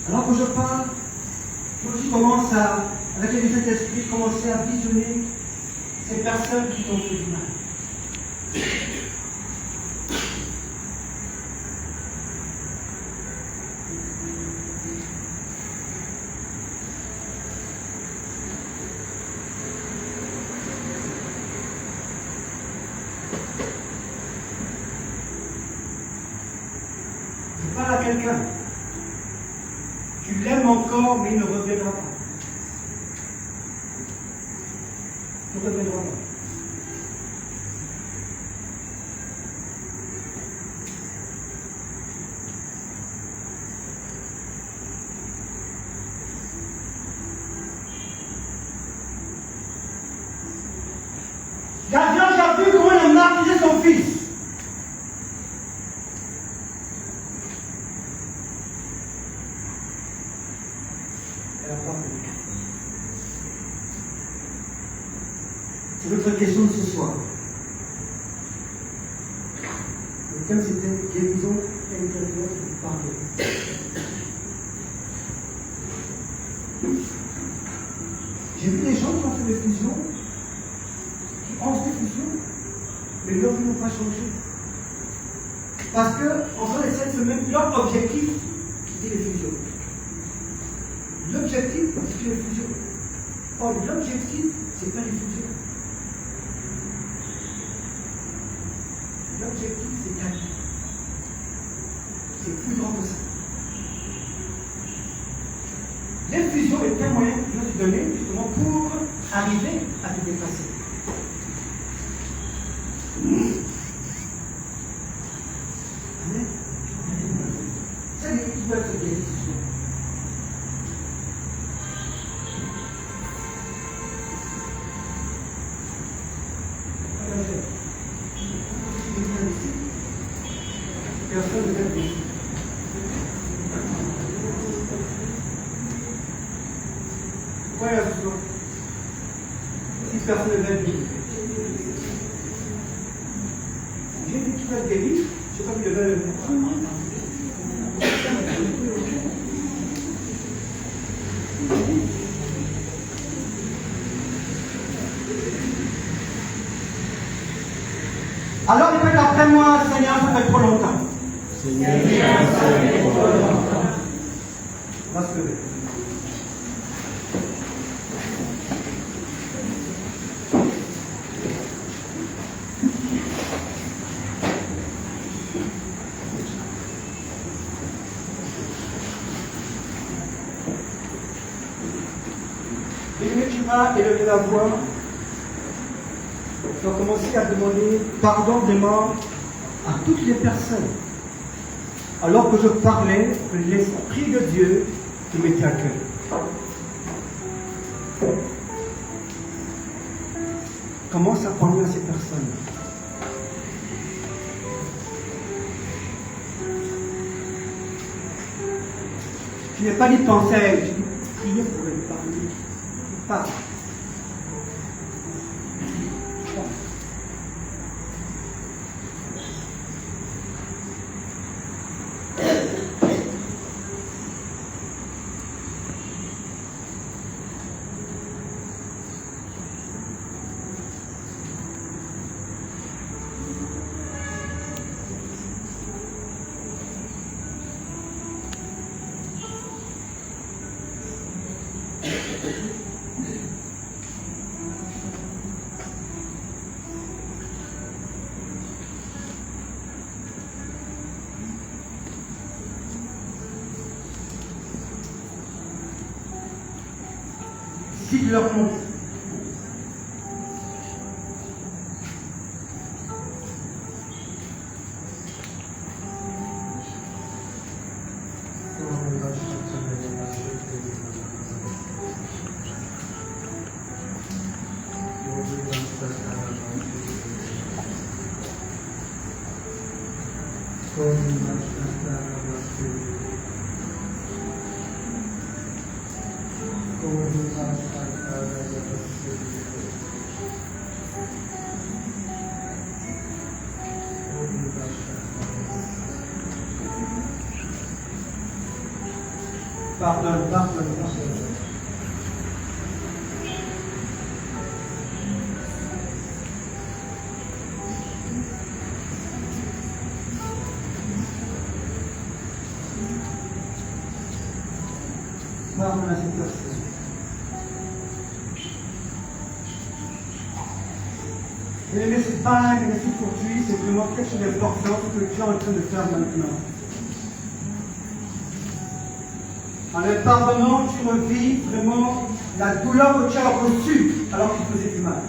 Alors que je parle, je commence à, avec les Saint-Esprit, commencer à visionner ces personnes qui t'ont fait du mal. Je parle à quelqu'un. Tu l'aimes encore, mais il ne reviendra pas. Il ne reviendra pas. David a vu comment il a martyrisé son fils. C'est notre question de ce soir. Le thème c'était guérison intérieure du pardon. J'ai vu des gens qui ont fait des fusions, qui ont fait des fusions, mais leurs vies n'ont pas changé. Parce qu'en train de cette semaine, leur objectif, c'était les fusions. L'objectif, c'est les fusions. Or, l'objectif, c'est pas les fusions. L'objectif, c'est ta vie. C'est plus grand que ça. Les fusions est un moyen que Dieu t'a donné justement pour arriver à te dépasser. Amen. Ça veut dire qu'il doit être guéri ce soir. Personne ne veut dire. Pourquoi il y a ce soir? Si personne ne veut dire. J'ai dit qu'il va être guéri, je ne sais pas qui le veut. Alors répète après moi, Seigneur, ça fait trop longtemps. Seigneur, ça fait trop longtemps. Va se lever. Et tu vas élever la voix. Tu vas commencer à demander pardon vraiment à toutes les personnes. Alors que je parlais, l'Esprit de Dieu te mettait à cœur. Commence à parler à ces personnes. Je n'ai pas dit penser, je dis prier pour les parler. Pas. Cite leur nom. Pardonne, pardonne, pardonne. Pardonne à cette personne. Et c'est pas un bénéfice pour lui, c'est vraiment quelque chose d'important que tu es en train de faire maintenant. En le pardonnant, tu revis vraiment la douleur que tu as reçue alors qu'il faisait du mal.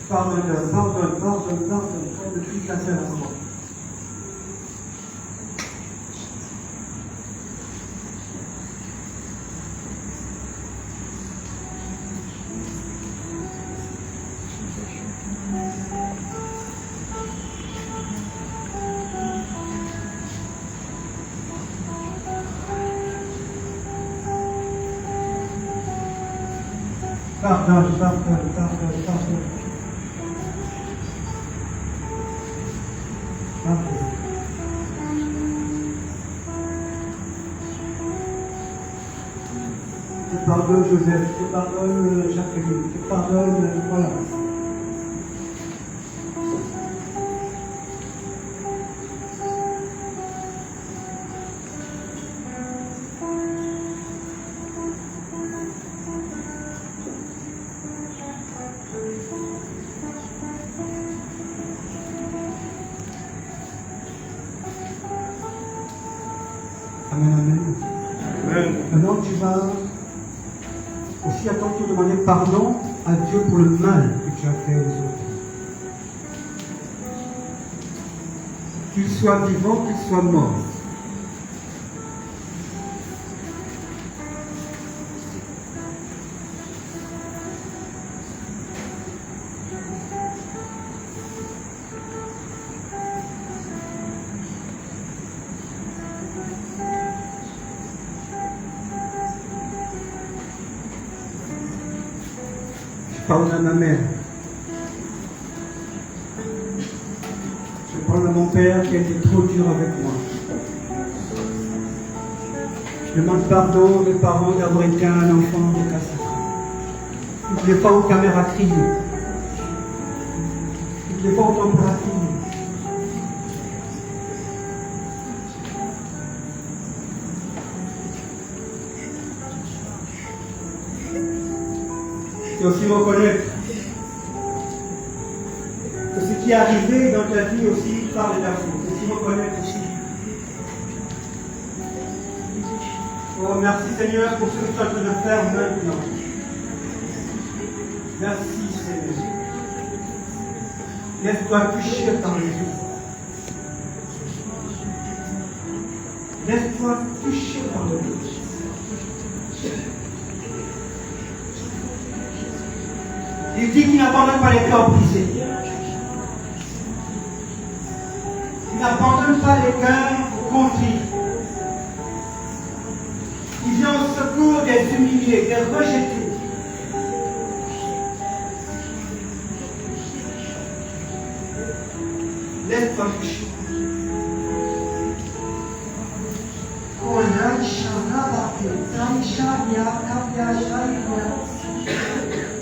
Pardonne, pardonne, pardonne, pardonne, comme toute la terre à moi. Pardonne, pardonne, pardonne, pardonne. Je te pardonne Joseph, je te pardonne Jacqueline, je te pardonne, voilà. Amen, amen. Amen. Maintenant, tu vas aussi attendre de demander pardon à Dieu pour le mal que tu as fait aux autres. Qu'il soit vivant, qu'il soit mort. Pardonne à ma mère. Je parle à mon père qui a été trop dur avec moi. Je demande pardon aux mes parents d'avoir été un enfant récalcitrant. Toutes les fois où ta mère a crié. Toutes les fois où ton père a crié. Et aussi reconnaître que ce qui est arrivé dans ta vie aussi par de ta faute. Aussi reconnaître aussi. Oh, merci Seigneur pour ce que tu es en train de faire maintenant. Merci Seigneur. Laisse-toi toucher par les yeux. Laisse-toi toucher par le yeux. Il dit qu'il n'abandonne pas les cœurs brisés. Il n'abandonne pas les cœurs contrits. Il vient au secours des humiliés, des rejetés. Laisse-toi toucher.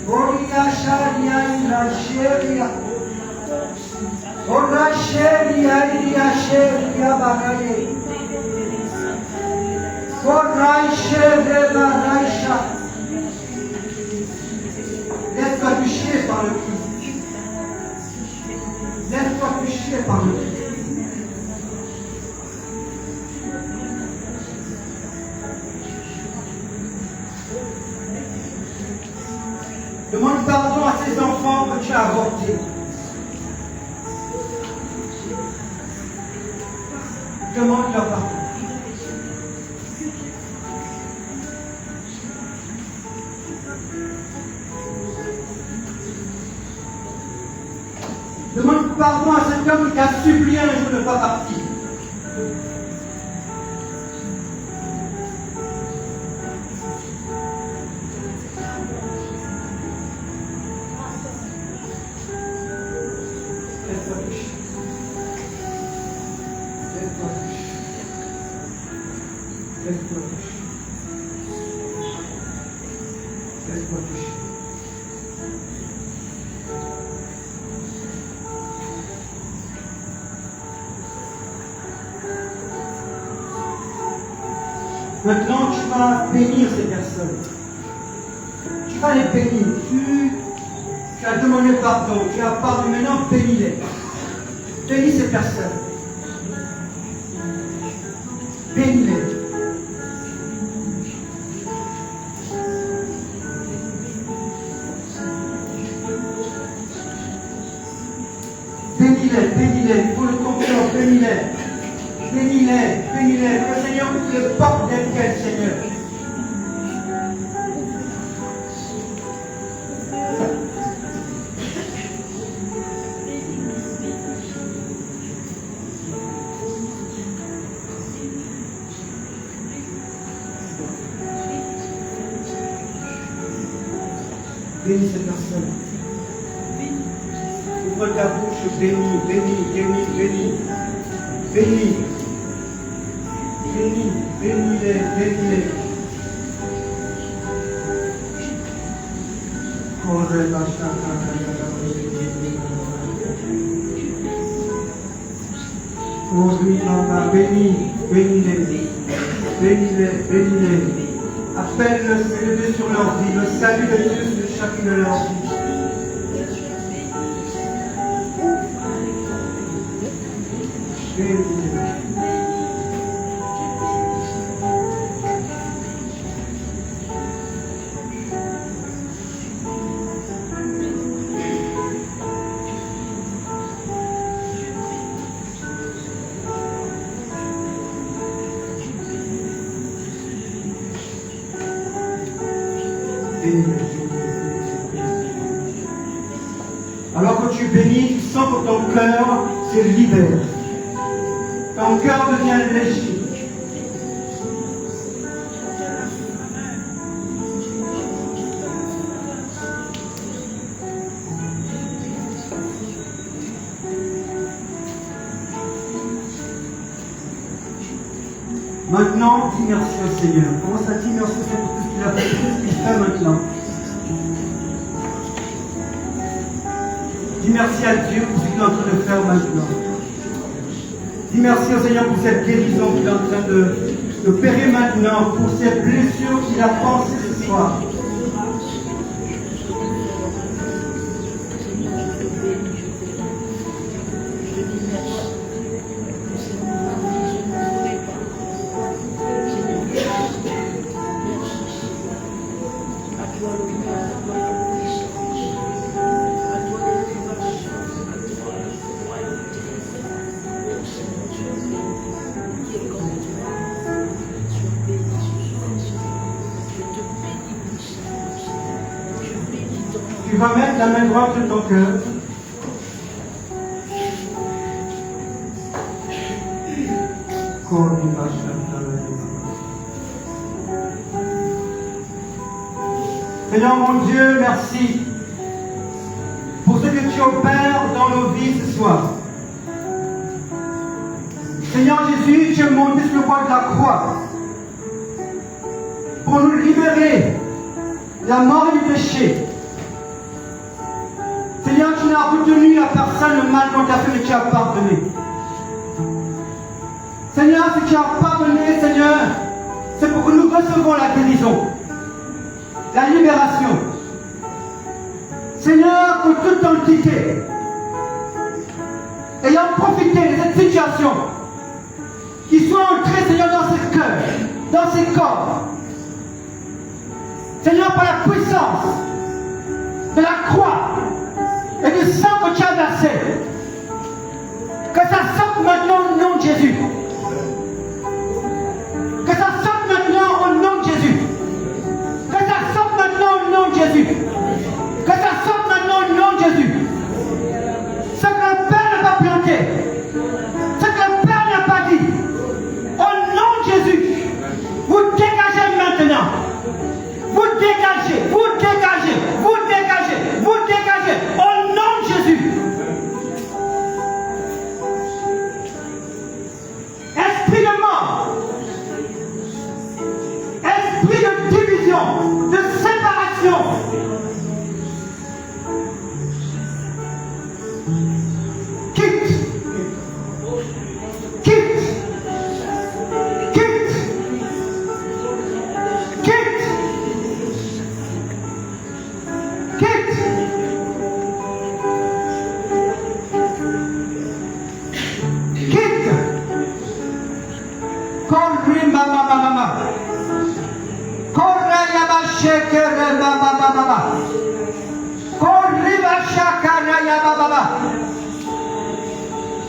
Oria sharia ira sheria. Ora sheria ira sheria bagaye. Ora sheria bagaisha. Laisse-toi toucher par le Christ. Laisse-toi toucher par le Christ. Demande pardon à ces enfants que tu as avortés. Demande leur pardon. pardon à cet homme qui t'a supplié un jour de ne pas partir. Laisse-toi toucher. Laisse-toi toucher. Laisse-toi toucher. Laisse-toi toucher. Maintenant, tu vas bénir ces personnes. Tu vas les bénir. Tu as demandé pardon. Tu as pardonné. Maintenant, bénis-les. Bénis ces personnes. Bénis-les. Bénis-les, bénis-les. Il faut le confiance. Bénis-les. Bénis-les, bénis-les. Le Seigneur ouvre les portes d'elles, Seigneur. Bénis ces personnes. Ouvre ta bouche, bénis, bénis, bénis, bénis. Bénis. Bénis, bénis-les, bénis-les. Bénis, bénis-les. Bénis-les, bénis-les. Appelle le Dieu sur leur vie, le salut de Dieu sur chacune de leurs vies. Bénis-les. Alors que tu bénis, tu sens que ton cœur se libère. Ton cœur devient léger. Maintenant, dis merci au Seigneur. Commence à dire merci pour tout ce qu'il a fait, tout ce qu'il fait maintenant. Dis merci à Dieu pour ce qu'il est en train de faire maintenant. Dis merci au Seigneur pour cette guérison qu'il est en train de opérer maintenant, pour ces blessures qu'il a pensées ce soir. Tu vas mettre la main droite sur ton cœur. Seigneur mon Dieu, merci pour ce que tu opères dans nos vies ce soir. Seigneur Jésus, tu es monté sur le bois de la croix pour nous libérer de la mort et du péché. Seigneur, tu n'as retenu à personne le mal qu'on t'a fait, mais tu as pardonné. Seigneur, si tu as pardonné, Seigneur, c'est pour que nous recevons la guérison, la libération. Seigneur, que toute entité, ayant profité de cette situation, qui soit entrée, Seigneur, dans ses cœurs, dans ses corps, Seigneur, par la puissance de la croix, et du sang que tu as versé, que ça sorte maintenant au nom de Jésus. Que ça sorte maintenant au nom de Jésus. Que ça sorte maintenant au nom de Jésus. Que ça sorte maintenant au nom de Jésus. Ce que le Père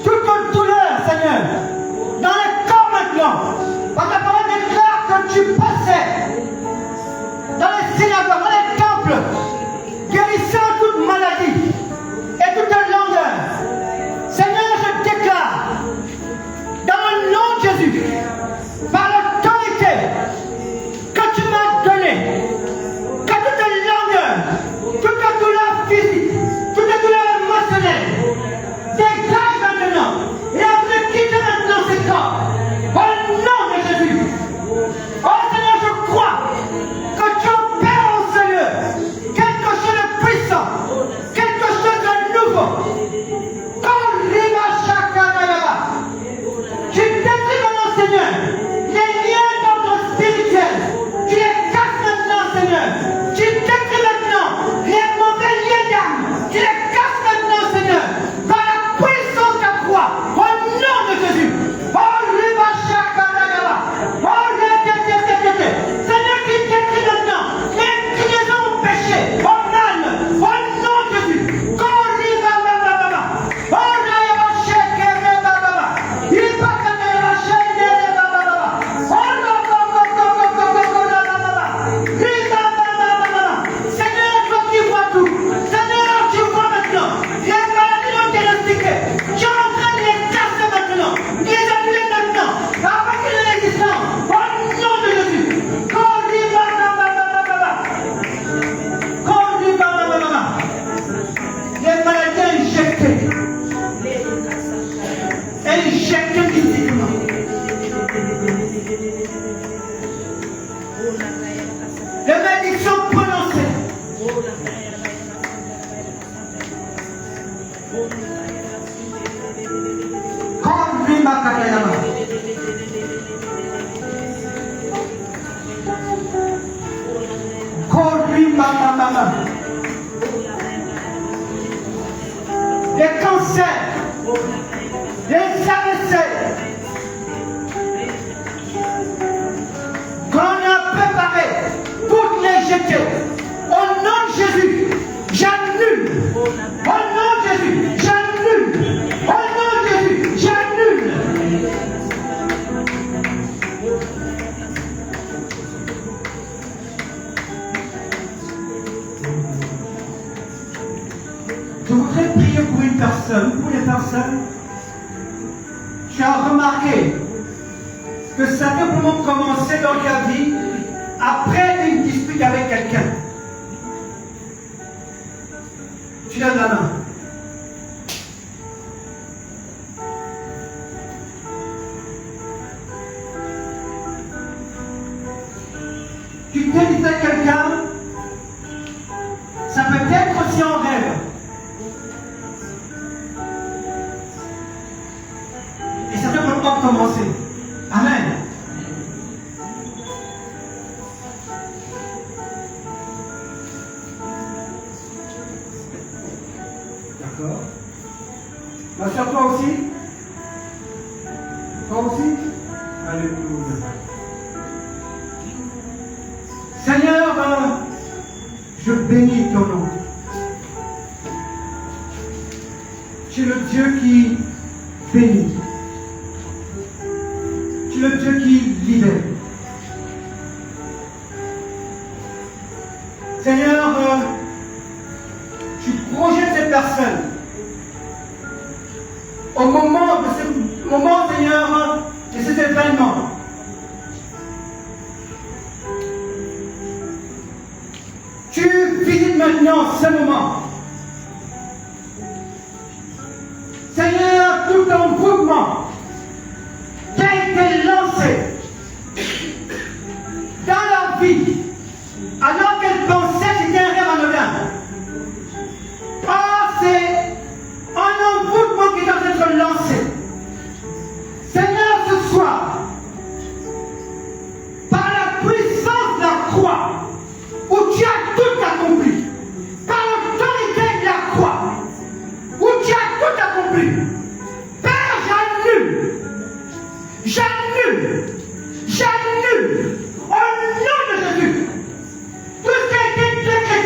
Toute douleur, Seigneur, dans le corps maintenant, parce que la parole déclare que tu passais dans les synagogues, dans les temples, guérissant toute maladie et toute langueur. Seigneur, je déclare, dans le nom de Jésus, par l'autorité que tu m'as donnée, que toute langueur, toute douleur physique, toute douleur émotionnelle, dégage maintenant et après quitte maintenant ces corps. Au nom de Jésus. Oh Seigneur, je crois que tu opères en ce lieu quelque chose de puissant, quelque chose de nouveau. Tu détruis maintenant, Seigneur, les liens d'ordre spirituel. Tu les casses maintenant, Seigneur. Tu détruis maintenant les mauvais liens d'âme. Tu les casses maintenant, Seigneur, par la puissance de la croix. Au nom de Jésus. Seigneur, qui détruit maintenant l'inclinaison au péché, au mal, au nom de Jésus. Seigneur, toi qui vois tout. Seigneur, tu vois maintenant les maladies non diagnostiquées. Tu es en train de les casser maintenant, de les annuler maintenant, avec une résistance. Au nom de Jésus. Les maladies injectées. Injectées physiquement. Les malédictions prononcées. Les cancers, les AVC, qu'on a préparé pour les jeter. Au nom de Jésus, j'annule. Au nom de Jésus, j'annule. Au nom de Jésus, j'annule. Je voudrais prier pour une personne, pour les personnes. Tu as remarqué que ça a simplement commencé dans ta vie après une dispute avec quelqu'un. Tu donnes la main. Tu t'es dit à quelqu'un, ça peut être aussi en rêve. Et ça peut pas commencer. Amen. D'accord. Ma soeur, toi aussi? Toi aussi? Alléluia. Seigneur, je bénis ton nom. Tu es le Dieu qui bénit. Tu es le Dieu qui libère. Seigneur, tu projettes cette personne au moment de ce moment, Seigneur, de cet événement. Tu visites maintenant ce moment. Seigneur, tout ton mouvement qui a été lancé dans leur vie, alors qu'elle pensait que c'était un rêve anodin. Or, c'est un mouvement qui doit être lancé. Seigneur, ce soir, par la puissance de la croix, où tu as tout accompli, par l'autorité de la croix, où tu as tout accompli. Père, j'annule, j'annule, j'annule, au nom de Jésus, tout ce qui a été décrété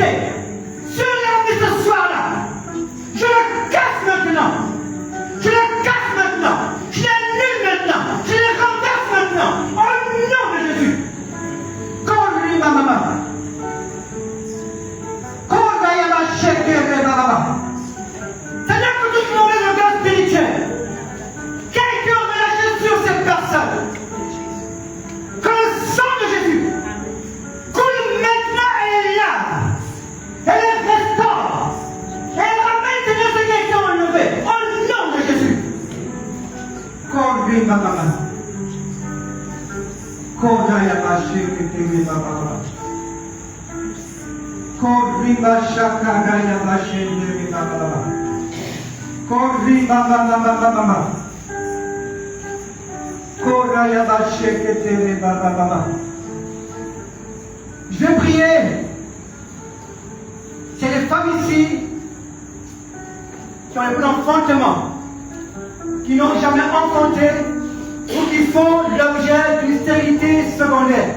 Kodri Baba. Kodaya Bashi Kiri Baba. Kodri Bashaka Gaya Bashi Kiri Baba. Kodri Baba. Kodaya Bashi Kiri Baba. Je vais prier. C'est les femmes ici qui ont un peu d'enfantement, qui n'ont jamais enfanté ou qui font l'objet d'une stérilité secondaire.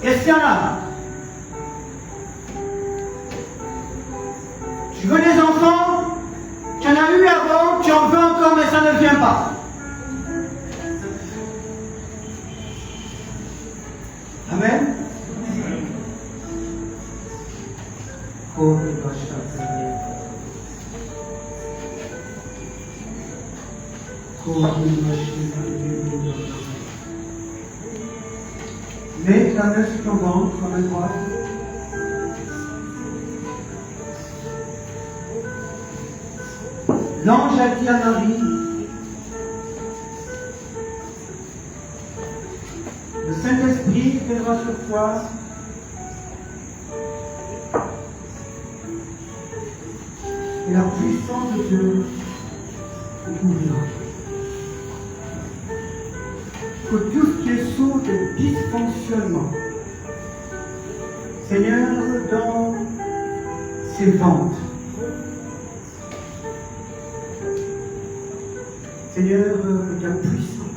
Est-ce qu'il y en a? Tu veux des enfants? Tu en as eu avant, tu en veux encore, mais ça ne vient pas. Amen. Mets la main sur ton ventre, comme elle droite. L'ange a dit à Marie, le Saint-Esprit viendra sur toi, et la puissance de Dieu te couvrira. Que tout ce qui est source de dysfonctionnement, Seigneur, dans ses ventes, Seigneur, ta puissance,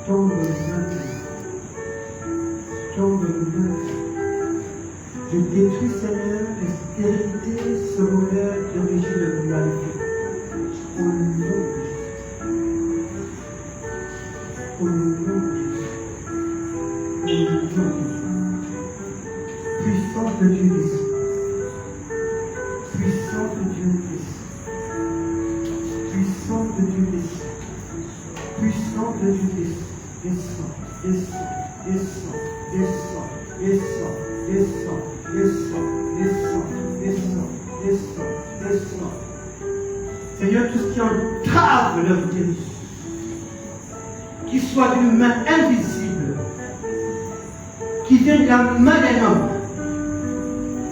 tombe maintenant. Je détruis, Seigneur, les stérilités secondaires qui origine de l'humanité. Au nom de Jésus. Au nom de Jésus. Puissance de Dieu ici. Puissance de Dieu ici. Puissance de Dieu ici. Puissance de Dieu ici. Descends, descends, descends, descends, descends, descends, descends, descends, descends, descends, descends. Seigneur, tout ce qui entrave leur virus, qui soit d'une main invisible, qui vient de la main d'un homme,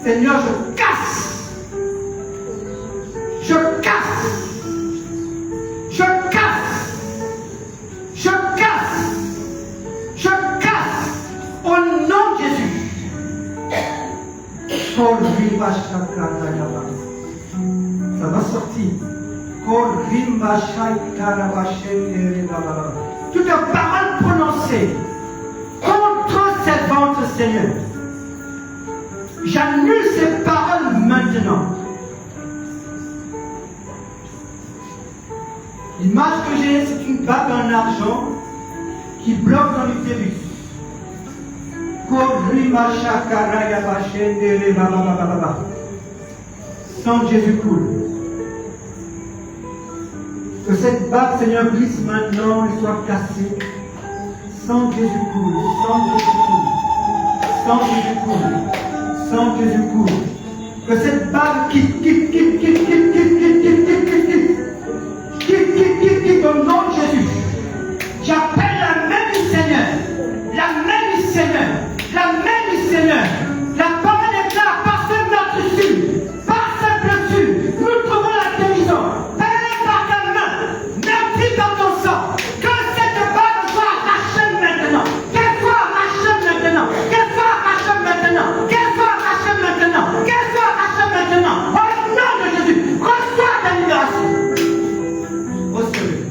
Seigneur, je casse, je casse, je casse, je casse, je casse, au nom de Jésus. Ça va sortir. Toute parole prononcée contre cette vente, Seigneur, j'annule ces paroles maintenant. L'image que j'ai, c'est une bague en argent qui bloque dans l'utérus. Sang de Jésus coule. Que cette bague, Seigneur, glisse maintenant et soit cassée. Sang de Jésus coule, sang de Jésus coule, sang de Jésus coule, sang de Jésus coule. Que cette bague quitte au nom de Jésus. J'appelle la main du Seigneur, la main du Seigneur, la main du Seigneur. La parole est là, par ce notre dessus, par cette blessure, nous trouvons la guérison. Père, par ta main, merci par ton sang, que cette bague soit arrachée maintenant, qu'elle soit arrachée maintenant, qu'elle soit arrachée maintenant, qu'elle soit arrachée maintenant, qu'elle soit arrachée maintenant. Au nom de Jésus, reçois ta libération. Recevez.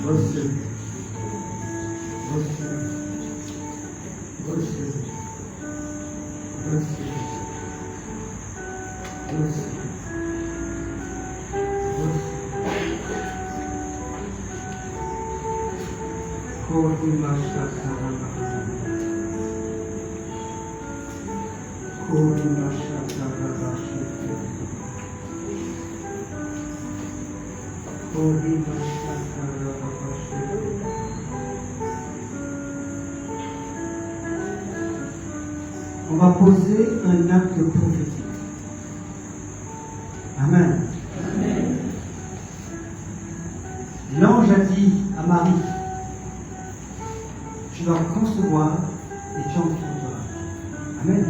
Recevez. On va poser un acte prophétique. Amen. Amen. L'ange a dit à Marie, tu vas concevoir et tu enfanteras. Amen.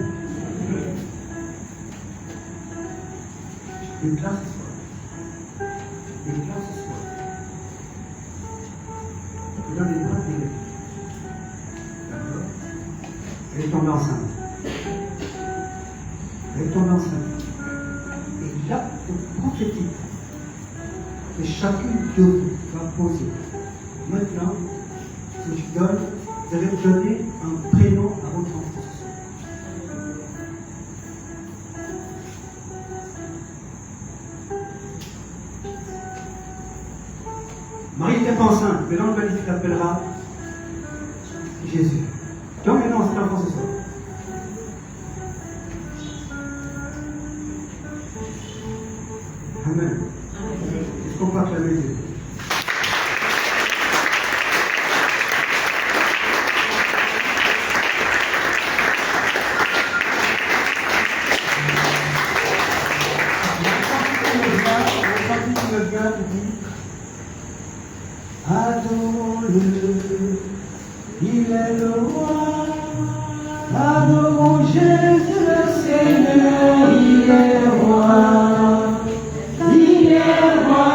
Je déclare ce soir. Je déclare ce soir. Je donne les droits de l'Église. D'accord? Elle est tombée enceinte. Elle est tombée enceinte. Et l'acte prophétique que chacune de vous va poser. Maintenant, si je donne, vous allez donner un prénom à votre enfant. Marie n'était pas enceinte, mais l'ange magnifique l'appellera Jésus. Donc maintenant, c'est l'enfant ce soir. Amen. Est-ce qu'on peut acclamer Dieu? Adorons-le, il est le roi. Adorons Jésus le Seigneur, il est le roi. Il est roi,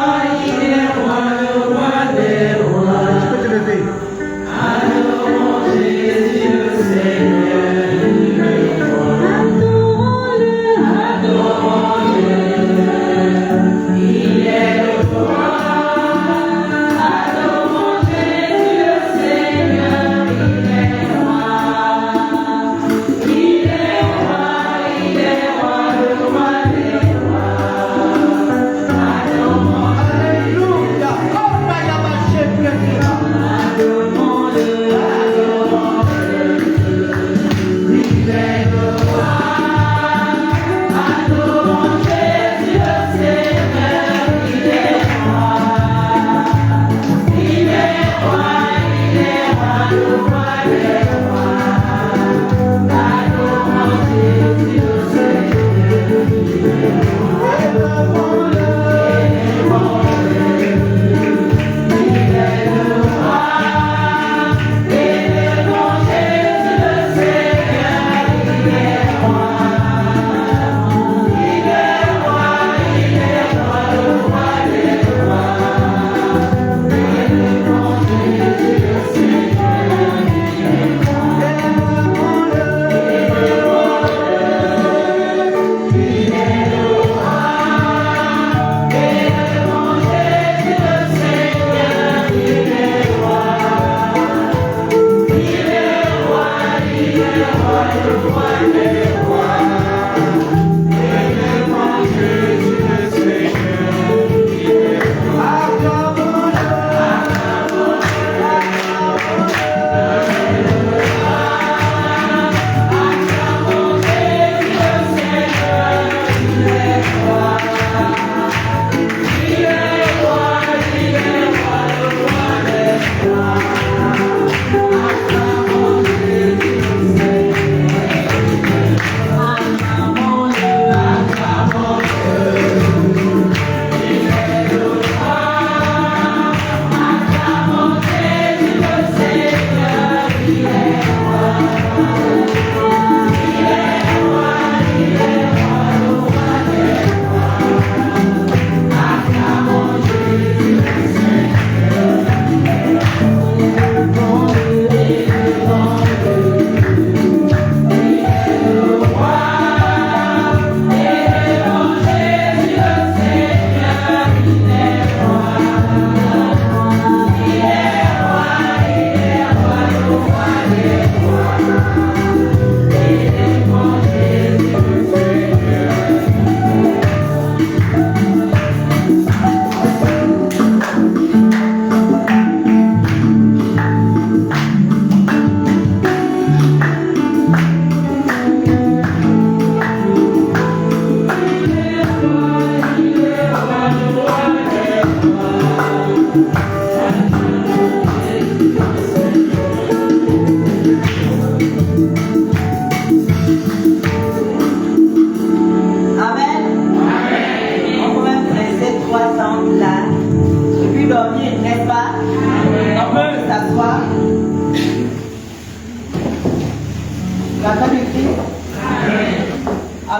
le roi des rois. Je peux te lever. Adorons Jésus le Seigneur, il est le roi. Adorons-le, adorons-le, il est le roi. Il est roi.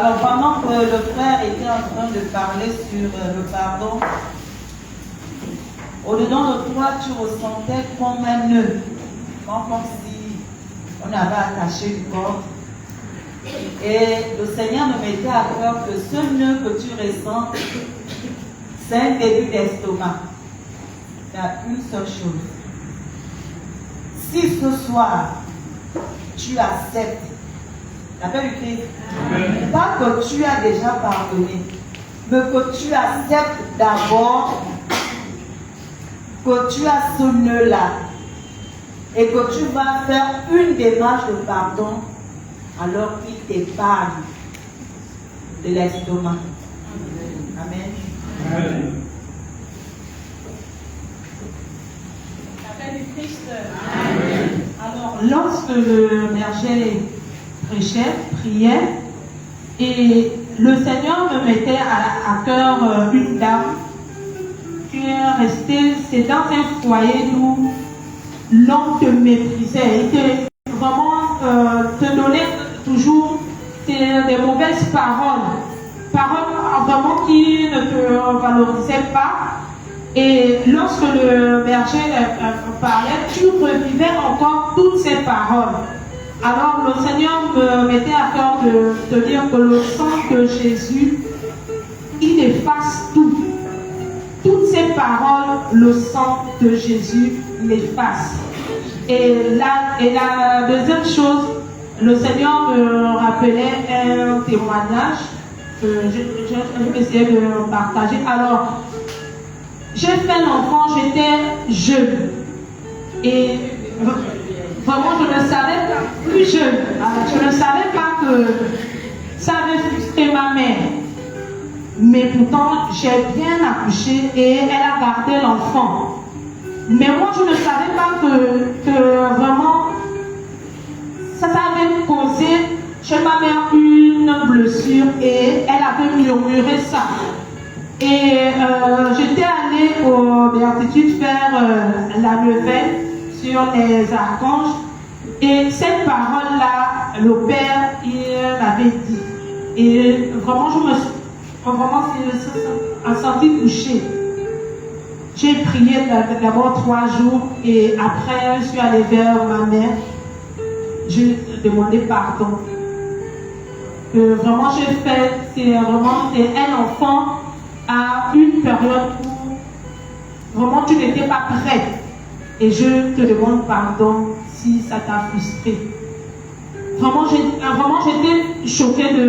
Alors, pendant que le frère était en train de parler sur le pardon, au-dedans de toi, tu ressentais comme un nœud, comme si on avait attaché une corde. Et le Seigneur me mettait à cœur que ce nœud que tu ressens, c'est un début d'estomac. Il y a une seule chose. Si ce soir, tu acceptes l'appel du Christ, pas que tu as déjà pardonné, mais que tu acceptes d'abord que tu as ce nœud-là et que tu vas faire une démarche de pardon, alors il t'épargne de l'estomac. Amen. Amen. L'appel du Christ. Amen. Alors, lorsque le berger prêchait, priait, et le Seigneur me mettait à cœur une dame qui est restée, c'est dans un foyer où l'homme te méprisait et te vraiment te donnait toujours des mauvaises paroles vraiment qui ne te valorisaient pas. Et lorsque le berger parlait, tu revivais encore toutes ces paroles. Alors le Seigneur me mettait à cœur de te dire que le sang de Jésus, il efface tout. Toutes ces paroles, le sang de Jésus l'efface. Et la deuxième chose, le Seigneur me rappelait un témoignage que je vais essayer de partager. Alors, j'ai fait l'enfant, j'étais jeune. Et vraiment, je ne savais pas, plus jeune. Alors, je ne savais pas que ça avait frustré ma mère. Mais pourtant, j'ai bien accouché et elle a gardé l'enfant. Mais moi, je ne savais pas que vraiment, ça avait causé chez ma mère une blessure et elle avait murmuré ça. Et j'étais allée au Béatitude faire la neuvaine sur les archanges. Et cette parole-là, le Père, il m'avait dit. Et vraiment, je me suis senti touchée. J'ai prié d'abord 3 jours et après, je suis allée vers ma mère. J'ai demandé pardon. Vraiment, j'ai fait, c'est un enfant à une période où vraiment tu n'étais pas prête. Et je te demande pardon si ça t'a frustré. Vraiment, j'étais choquée de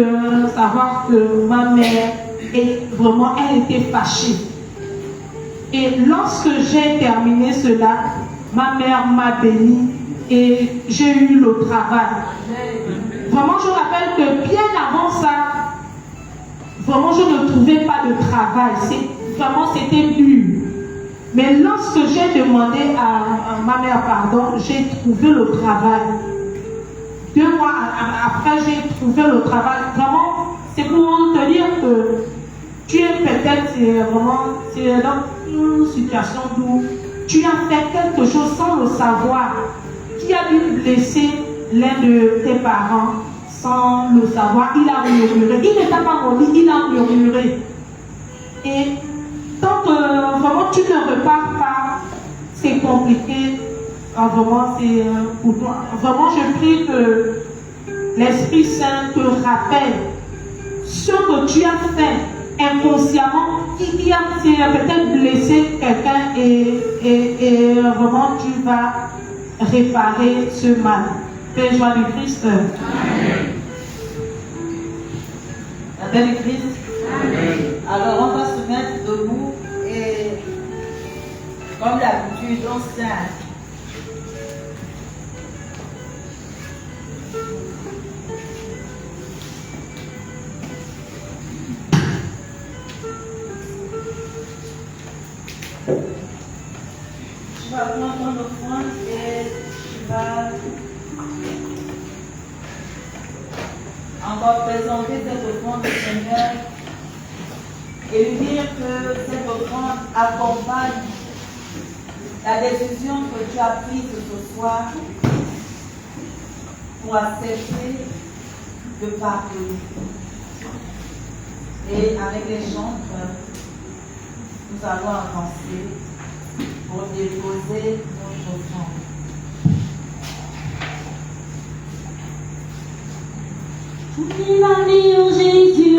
savoir que ma mère, elle était fâchée. Et lorsque j'ai terminé cela, ma mère m'a bénie et j'ai eu le travail. Vraiment, je rappelle que bien avant ça, vraiment, je ne trouvais pas de travail. Vraiment, c'était dur. Mais lorsque j'ai demandé à ma mère pardon, j'ai trouvé le travail. 2 mois après, j'ai trouvé le travail. Vraiment, c'est pour te dire que tu es peut-être dans une situation où tu as fait quelque chose sans le savoir, qui a dû blesser l'un de tes parents sans le savoir. Il a murmuré. Il ne t'a pas menti, il a murmuré. Et tant que vraiment tu ne repars pas, c'est compliqué. Vraiment, c'est pour toi. Vraiment, je prie que l'Esprit Saint te rappelle ce que tu as fait inconsciemment, qui a peut-être blessé quelqu'un et vraiment tu vas réparer ce mal. Père, joie du Christ. Amen. La paix du Christ. Amen. Alors on va se mettre debout et comme d'habitude on s'aime. Tu vas prendre ton offrande et tu vas encore présenter cette offrande au Seigneur et lui dire que cette offrande accompagne la décision que tu as prise ce soir pour accepter de pardonner. Et avec les chantres, nous allons avancer pour déposer notre offrande. Viva Dieu Jésus.